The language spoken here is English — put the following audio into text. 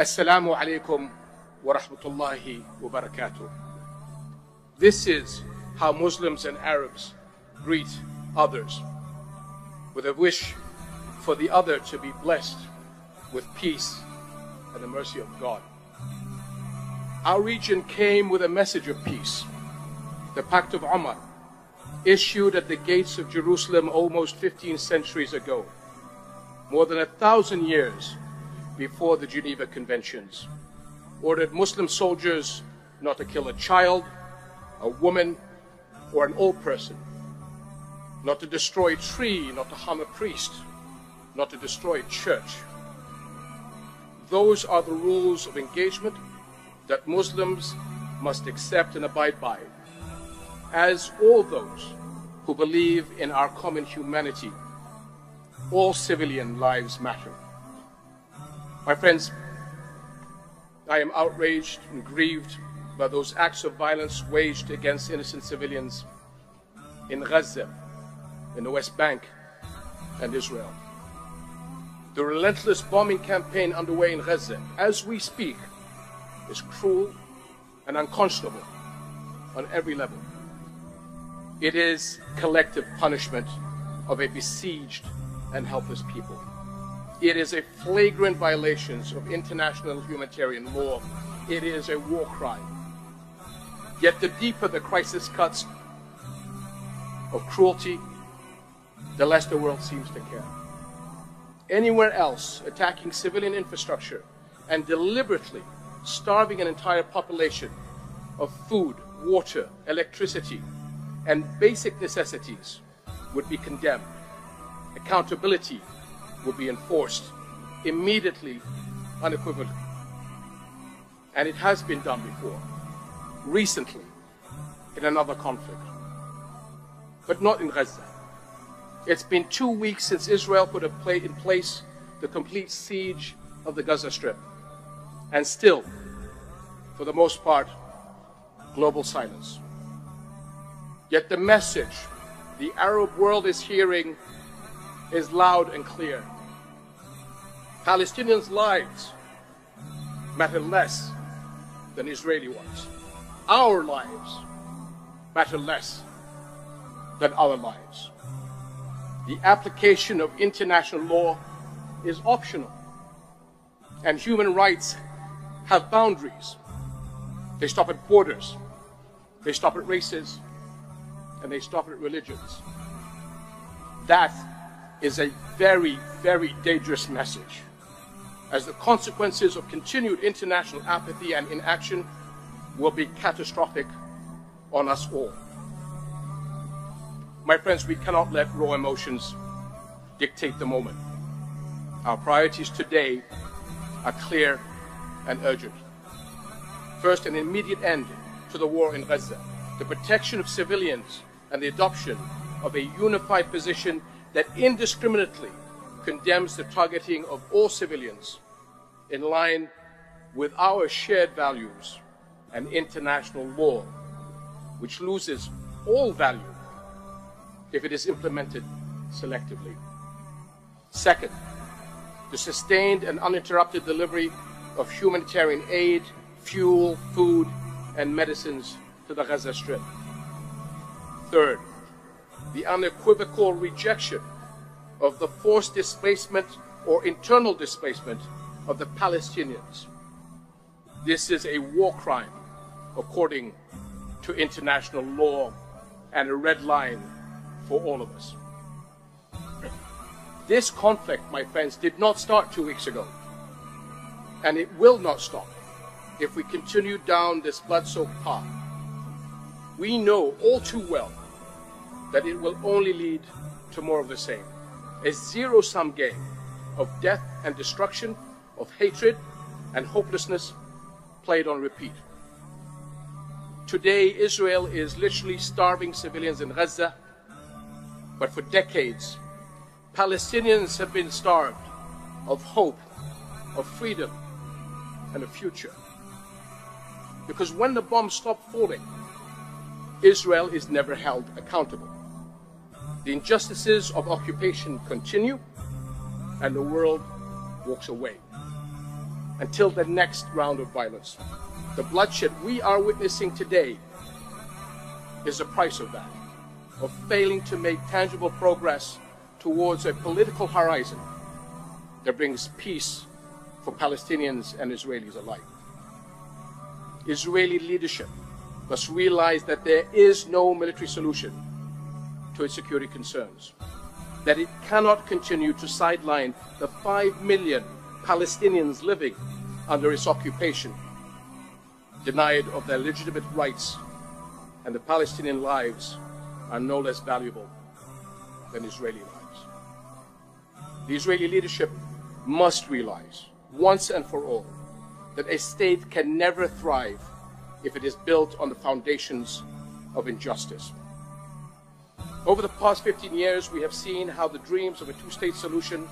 Assalamu alaikum wa rahmatullahi wa barakatuh. This is how Muslims and Arabs greet others, with a wish for the other to be blessed with peace and the mercy of God. Our region came with a message of peace. The Pact of Umar, issued at the gates of Jerusalem almost 15 centuries ago, more than 1,000 years before the Geneva Conventions, ordered Muslim soldiers not to kill a child, a woman, or an old person, not to destroy a tree, not to harm a priest, not to destroy a church. Those are the rules of engagement that Muslims must accept and abide by, as all those who believe in our common humanity. All civilian lives matter. My friends, I am outraged and grieved by those acts of violence waged against innocent civilians in Gaza, in the West Bank, and Israel. The relentless bombing campaign underway in Gaza, as we speak, is cruel and unconscionable on every level. It is collective punishment of a besieged and helpless people. It is a flagrant violation of international humanitarian law. It is a war crime. Yet the deeper the crisis cuts of cruelty, the less the world seems to care. Anywhere else, attacking civilian infrastructure and deliberately starving an entire population of food, water, electricity, and basic necessities would be condemned. Accountability would be enforced immediately, unequivocally. And it has been done before, recently, in another conflict, but not in Gaza. It's been 2 weeks since Israel put in place the complete siege of the Gaza Strip, and still, for the most part, global silence. Yet the message the Arab world is hearing is loud and clear. Palestinians' lives matter less than Israeli ones. Our lives matter less than our lives. The application of international law is optional, and human rights have boundaries. They stop at borders, they stop at races, and they stop at religions. That is a very, very dangerous message, as the consequences of continued international apathy and inaction will be catastrophic on us all. My friends, we cannot let raw emotions dictate the moment. Our priorities today are clear and urgent. First, an immediate end to the war in Gaza, the protection of civilians, and the adoption of a unified position that indiscriminately condemns the targeting of all civilians in line with our shared values and international law, which loses all value if it is implemented selectively. Second, the sustained and uninterrupted delivery of humanitarian aid, fuel, food, and medicines to the Gaza Strip. Third, the unequivocal rejection of the forced displacement or internal displacement of the Palestinians. This is a war crime according to international law and a red line for all of us. This conflict, my friends, did not start 2 weeks ago, and it will not stop if we continue down this blood-soaked path. We know all too well that it will only lead to more of the same. A zero-sum game of death and destruction, of hatred and hopelessness played on repeat. Today, Israel is literally starving civilians in Gaza, but for decades, Palestinians have been starved of hope, of freedom, and a future. Because when the bombs stop falling, Israel is never held accountable. The injustices of occupation continue, and the world walks away. until the next round of violence. The bloodshed we are witnessing today is the price of that, of failing to make tangible progress towards a political horizon that brings peace for Palestinians and Israelis alike. Israeli leadership must realize that there is no military solution to its security concerns, that it cannot continue to sideline the 5 million Palestinians living under its occupation, denied of their legitimate rights, and the Palestinian lives are no less valuable than Israeli lives. The Israeli leadership must realize, once and for all, that a state can never thrive if it is built on the foundations of injustice. Over the past 15 years, we have seen how the dreams of a two-state solution